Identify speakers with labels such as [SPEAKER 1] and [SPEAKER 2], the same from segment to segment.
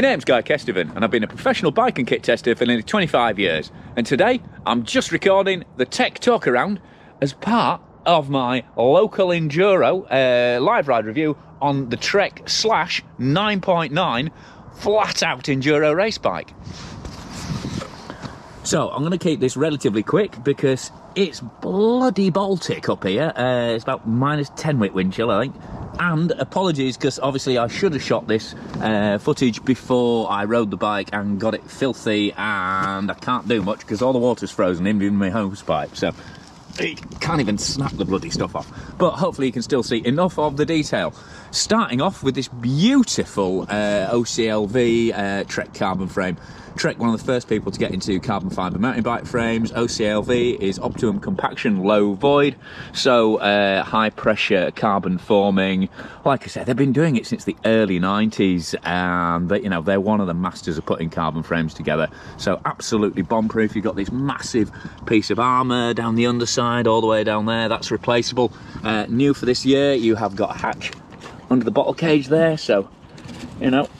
[SPEAKER 1] My name's GuyKestv and I've been a professional bike and kit tester for nearly 25 years. And today I'm just recording the tech talk around as part of my local enduro live ride review on the Trek Slash 9.9 flat out enduro race bike. So I'm going to keep this relatively quick because it's bloody Baltic up here. It's about -10 with wind chill, I think. And apologies, because obviously I should have shot this footage before I rode the bike and got it filthy, and I can't do much because all the water's frozen in my hose pipe, so you can't even snap the bloody stuff off. But hopefully you can still see enough of the detail. Starting off with this beautiful OCLV Trek carbon frame. Trek, one of the first people to get into carbon fibre mountain bike frames. OCLV is optimum compaction, low void, so high pressure carbon forming. Like I said, they've been doing it since the early 90s, and they're one of the masters of putting carbon frames together. So absolutely bomb proof. You've got this massive piece of armour down the underside, all the way down there. That's replaceable. New for this year, you have got a hatch under the bottle cage there, so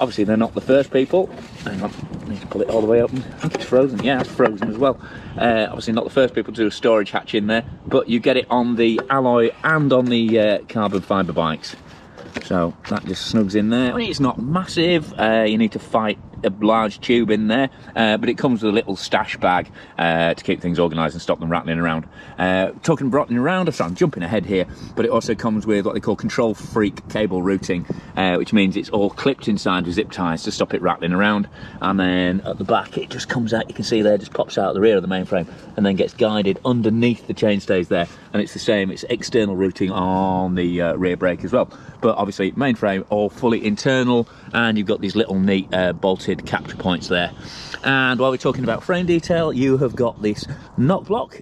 [SPEAKER 1] obviously they're not the first people. Hang on, I need to pull it all the way open. I think it's frozen. Yeah, it's frozen as well. Obviously not the first people to do a storage hatch in there, but you get it on the alloy and on the carbon fibre bikes. So that just snugs in there. I mean, it's not massive. You need to fight a large tube in there, but it comes with a little stash bag to keep things organised and stop them rattling around. Talking of rattling around, I'm jumping ahead here, but it also comes with what they call control freak cable routing, which means it's all clipped inside with zip ties to stop it rattling around. And then at the back it just comes out, you can see there, just pops out the rear of the mainframe and then gets guided underneath the chainstays there. And it's the same, it's external routing on the rear brake as well. But obviously mainframe all fully internal, and you've got these little neat bolted capture points there. And while we're talking about frame detail, you have got this knock block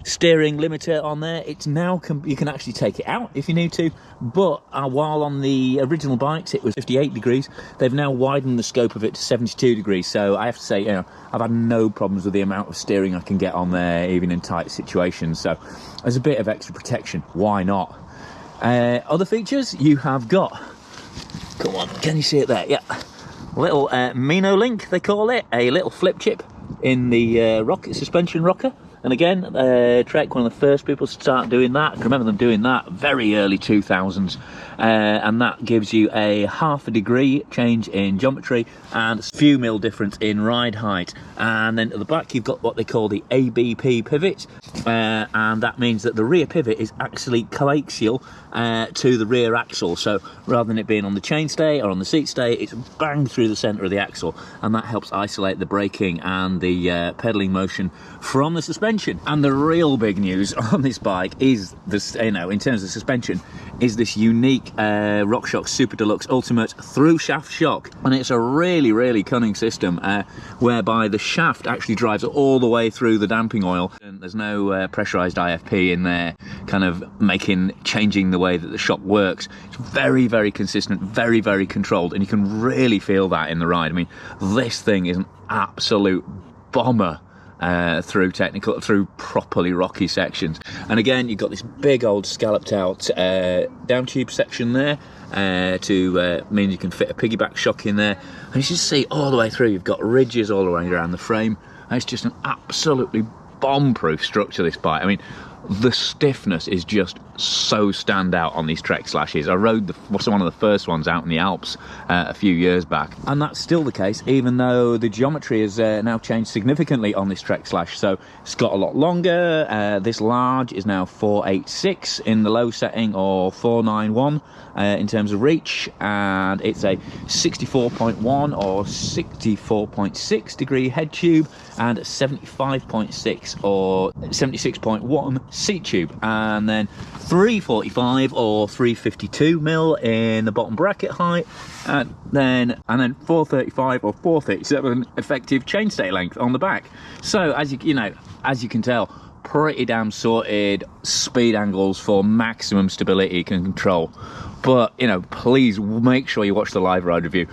[SPEAKER 1] steering limiter on there. It's now you can actually take it out if you need to, but while on the original bikes it was 58 degrees, they've now widened the scope of it to 72 degrees. So I have to say, I've had no problems with the amount of steering I can get on there, even in tight situations. So there's a bit of extra protection, why not? Other features you have got, come on, can you see it there? Yeah, little Mino link, they call it, a little flip chip in the suspension rocker. And again, Trek, one of the first people to start doing that. I can remember them doing that very early 2000s. And that gives you a ½ degree change in geometry and a few mil difference in ride height. And then at the back, you've got what they call the ABP pivot. And that means that the rear pivot is actually coaxial to the rear axle. So rather than it being on the chainstay or on the seat stay, it's banged through the centre of the axle. And that helps isolate the braking and the pedalling motion from the suspension. And the real big news on this bike is this, in terms of suspension, is this unique RockShox Super Deluxe Ultimate through shaft shock. And it's a really, really cunning system whereby the shaft actually drives all the way through the damping oil. And there's no pressurized IFP in there, kind of changing the way that the shock works. It's very, very consistent, very, very controlled, and you can really feel that in the ride. I mean, this thing is an absolute bomber. Through properly rocky sections. And again, you've got this big old scalloped out down tube section there to mean you can fit a piggyback shock in there. And you just see all the way through, you've got ridges all the way around the frame, and it's just an absolutely bomb-proof structure, this bike. I mean, the stiffness is just so standout on these Trek Slashes. I rode one of the first ones out in the Alps a few years back, and that's still the case, even though the geometry has now changed significantly on this Trek Slash. So it's got a lot longer. This large is now 486 in the low setting, or 491 in terms of reach, and it's a 64.1 or 64.6 degree head tube and 75.6 or 76.1 seat tube, and then 345 or 352 mil in the bottom bracket height, and then 435 or 437 effective chainstay length on the back. So as you can tell, pretty damn sorted speed angles for maximum stability and control. But please make sure you watch the live ride review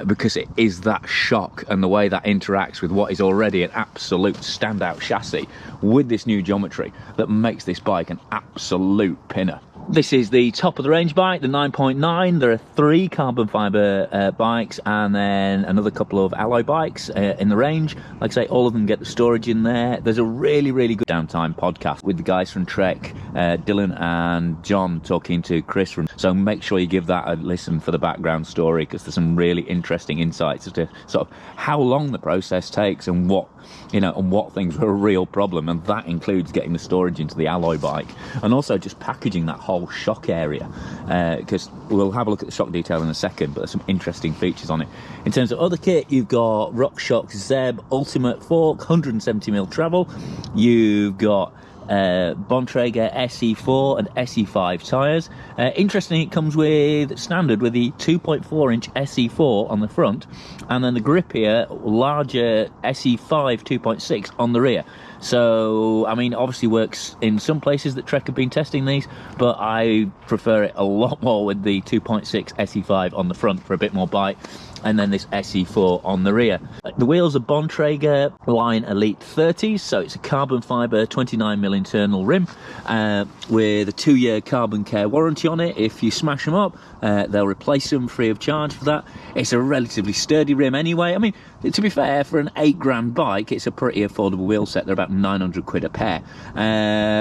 [SPEAKER 1] because it is that shock and the way that interacts with what is already an absolute standout chassis with this new geometry that makes this bike an absolute pinner. This is the top of the range bike, the 9.9. There are 3 carbon fibre bikes and then another couple of alloy bikes in the range. Like I say, all of them get the storage in there. There's a really, really good downtime podcast with the guys from Trek, Dylan and John, talking to Chris from. So make sure you give that a listen for the background story, because there's some really interesting insights as to sort of how long the process takes and what, you know, and what things are a real problem. And that includes getting the storage into the alloy bike and also just packaging that whole shock area, because we'll have a look at the shock detail in a second, but there's some interesting features on it. In terms of other kit, you've got RockShox Zeb Ultimate Fork 170mm travel. You've got Bontrager SE4 and SE5 tyres. Interestingly, it comes with standard with the 2.4 inch SE4 on the front, and then the grippier, larger SE5 2.6 on the rear. So, I mean, obviously works in some places that Trek have been testing these, but I prefer it a lot more with the 2.6 SE5 on the front for a bit more bite, and then this SE4 on the rear. The wheels are Bontrager Line Elite 30s, so it's a carbon fibre 29mm internal rim with a 2-year carbon care warranty on it. If you smash them up, they'll replace them free of charge for that. It's a relatively sturdy rim anyway. I mean, to be fair, for an £8 bike, it's a pretty affordable wheel set. They're about 900 quid a pair.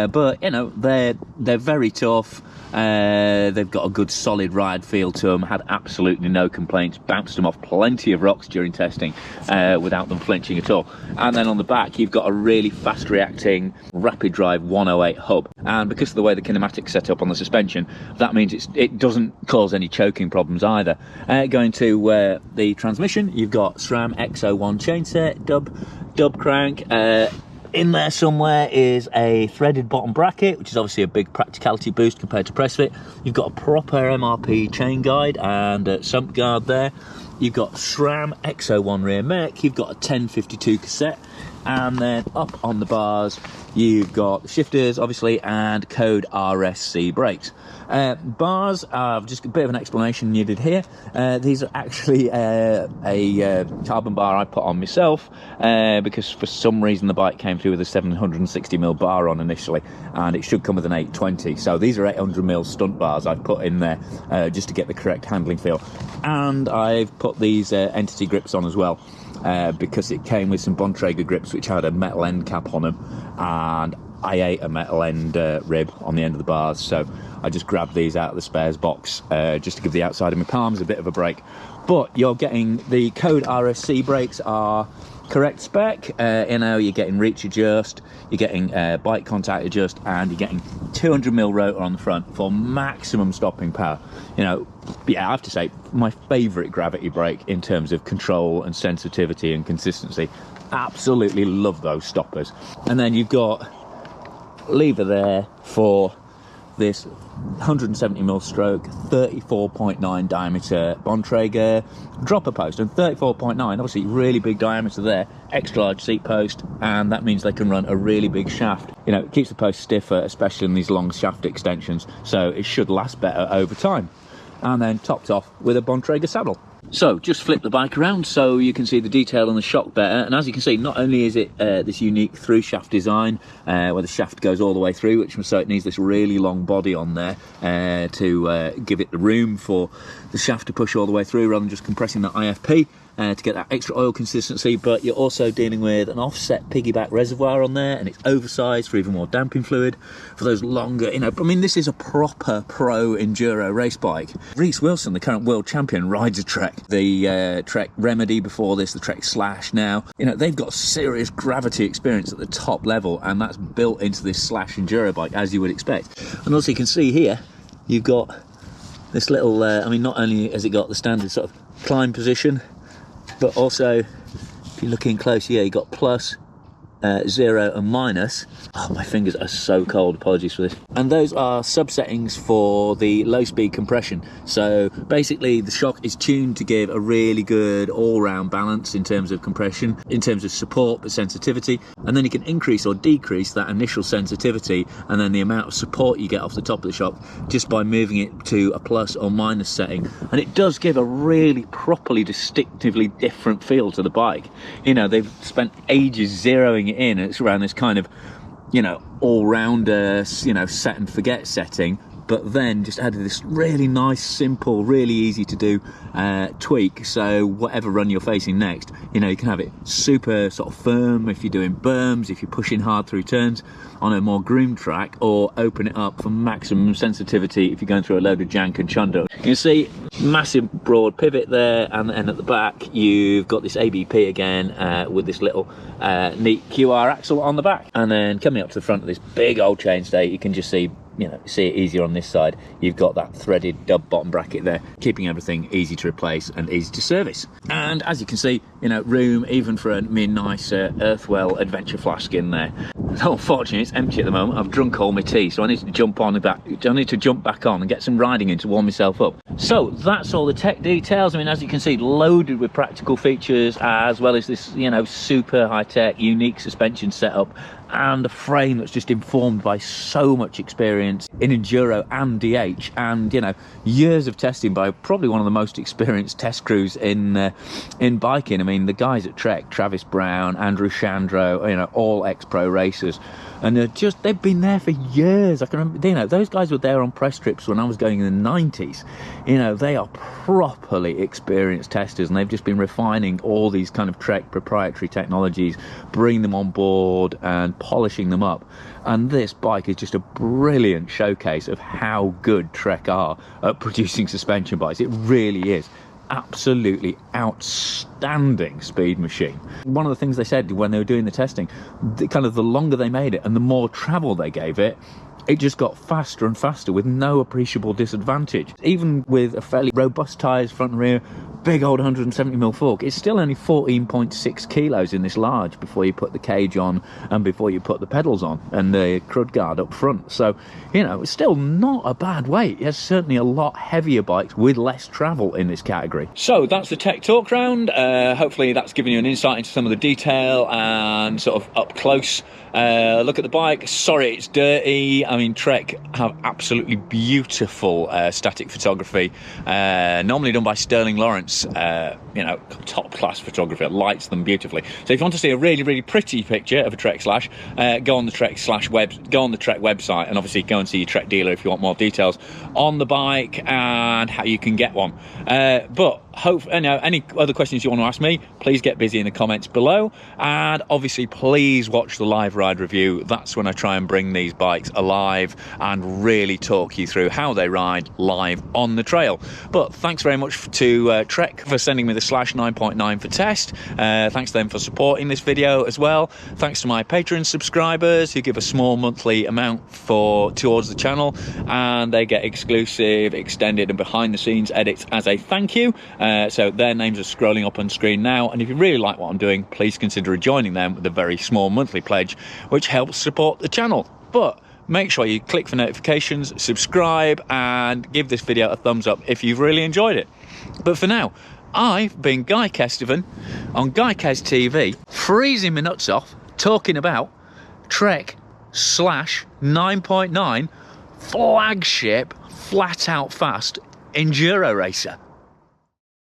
[SPEAKER 1] But, you know, they're very tough. They've got a good solid ride feel to them. Had absolutely no complaints. Bounced them off plenty of rocks during testing without them flinching at all. And then on the back, you've got a really fast reacting rapid drive 108 hub. And because of the way the kinematics set up on the suspension, that means it doesn't cause any choking problems either. Going to the transmission, you've got SRAM X01 chainset, dub crank. In there somewhere is a threaded bottom bracket, which is obviously a big practicality boost compared to press fit. You've got a proper MRP chain guide and sump guard there. You've got SRAM X01 rear mech. You've got a 1052 cassette. And then up on the bars, you've got the shifters, obviously, and code RSC brakes. Bars, just a bit of an explanation needed here. These are actually a carbon bar I put on myself because for some reason the bike came through with a 760mm bar on initially, and it should come with an 820. So these are 800mm stunt bars I've put in there just to get the correct handling feel. And I've put these entity grips on as well. Because it came with some Bontrager grips which had a metal end cap on them, and I ate a metal end rib on the end of the bars, so I just grabbed these out of the spares box just to give the outside of my palms a bit of a break. But you're getting the code RSC brakes are correct spec. You know, you're getting reach adjust, you're getting bike contact adjust, and you're getting 200mm rotor on the front for maximum stopping power. You know, yeah, I have to say, my favourite gravity brake in terms of control and sensitivity and consistency. Absolutely love those stoppers. And then you've got lever there for this 170mm stroke 34.9 diameter Bontrager dropper post, and 34.9 obviously really big diameter there, extra large seat post, and that means they can run a really big shaft. You know, it keeps the post stiffer, especially in these long shaft extensions, so it should last better over time. And then topped off with a Bontrager saddle. So just flip the bike around so you can see the detail on the shock better, and as you can see, not only is it this unique through shaft design where the shaft goes all the way through, so it needs this really long body on there to give it the room for the shaft to push all the way through rather than just compressing that IFP to get that extra oil consistency, but you're also dealing with an offset piggyback reservoir on there, and it's oversized for even more damping fluid for those longer, you know, I mean, this is a proper pro enduro race bike. Reece Wilson, the current world champion, rides a Trek. The Trek Remedy before this, the Trek Slash now, you know, they've got serious gravity experience at the top level, and that's built into this Slash enduro bike, as you would expect. And also you can see here, you've got this little, I mean, not only has it got the standard sort of climb position, but also, if you're looking close here, you've got plus, 0 and minus. Oh, my fingers are so cold, apologies for this. And those are subsettings for the low speed compression. So basically the shock is tuned to give a really good all-round balance in terms of compression, in terms of support but sensitivity, and then you can increase or decrease that initial sensitivity and then the amount of support you get off the top of the shock just by moving it to a plus or minus setting. And it does give a really properly distinctively different feel to the bike. You know, they've spent ages zeroing it in, and it's around this kind of, you know, all-rounder, you know, set and forget setting, but then just added this really nice, simple, really easy to do tweak. So whatever run you're facing next, you know, you can have it super sort of firm if you're doing berms, if you're pushing hard through turns on a more groomed track, or open it up for maximum sensitivity if you're going through a load of jank and chunder. You can see massive broad pivot there, and at the back you've got this ABP again with this little neat QR axle on the back. And then coming up to the front of this big old chainstay, you can just see, you know, see it easier on this side. You've got that threaded dub bottom bracket there, keeping everything easy to replace and easy to service. And as you can see, you know, room even for a nice Earthwell adventure flask in there. Unfortunately, it's empty at the moment. I've drunk all my tea, so I need to jump back on and get some riding in to warm myself up. So that's all the tech details. I mean, as you can see, loaded with practical features, as well as this, you know, super high-tech, unique suspension setup, and a frame that's just informed by so much experience in enduro and DH, and, you know, years of testing by probably one of the most experienced test crews in biking. I mean, the guys at Trek, Travis Brown, Andrew Chandro, you know, all ex-pro racers, and they've been there for years. I can remember, you know, those guys were there on press trips when I was going in the 90s. You know, they are properly experienced testers, and they've just been refining all these kind of Trek proprietary technologies, bringing them on board and polishing them up. And this bike is just a brilliant showcase of how good Trek are at producing suspension bikes. It really is absolutely outstanding speed machine. One of the things they said when they were doing the testing, the longer they made it and the more travel they gave it, it just got faster and faster with no appreciable disadvantage. Even with a fairly robust tyres, front and rear, big old 170mm fork, it's still only 14.6 kilos in this large before you put the cage on and before you put the pedals on and the crud guard up front. So, you know, it's still not a bad weight. There's certainly a lot heavier bikes with less travel in this category. So that's the tech talk round. Hopefully that's given you an insight into some of the detail and sort of up close look at the bike. Sorry it's dirty. I mean, Trek have absolutely beautiful static photography, normally done by Sterling Lawrence. You know, top class photographer, lights them beautifully. So if you want to see a really, really pretty picture of a Trek Slash, go on the Trek website, and obviously go and see your Trek dealer if you want more details on the bike and how you can get one. But any other questions you want to ask me, please get busy in the comments below, and obviously please watch the live ride review. That's when I try and bring these bikes alive and really talk you through how they ride live on the trail. But thanks very much to Trek for sending me the Slash 9.9 for test. Thanks to them for supporting this video as well. Thanks to my Patreon subscribers who give a small monthly amount towards the channel, and they get exclusive, extended and behind the scenes edits as a thank you. So their names are scrolling up on screen now, and if you really like what I'm doing, please consider joining them with a very small monthly pledge, which helps support the channel. But make sure you click for notifications, subscribe, and give this video a thumbs up if you've really enjoyed it. But for now, I've been GuyKestv on GuyKestv TV, freezing my nuts off, talking about Trek Slash 9.9 flagship, flat out fast enduro racer.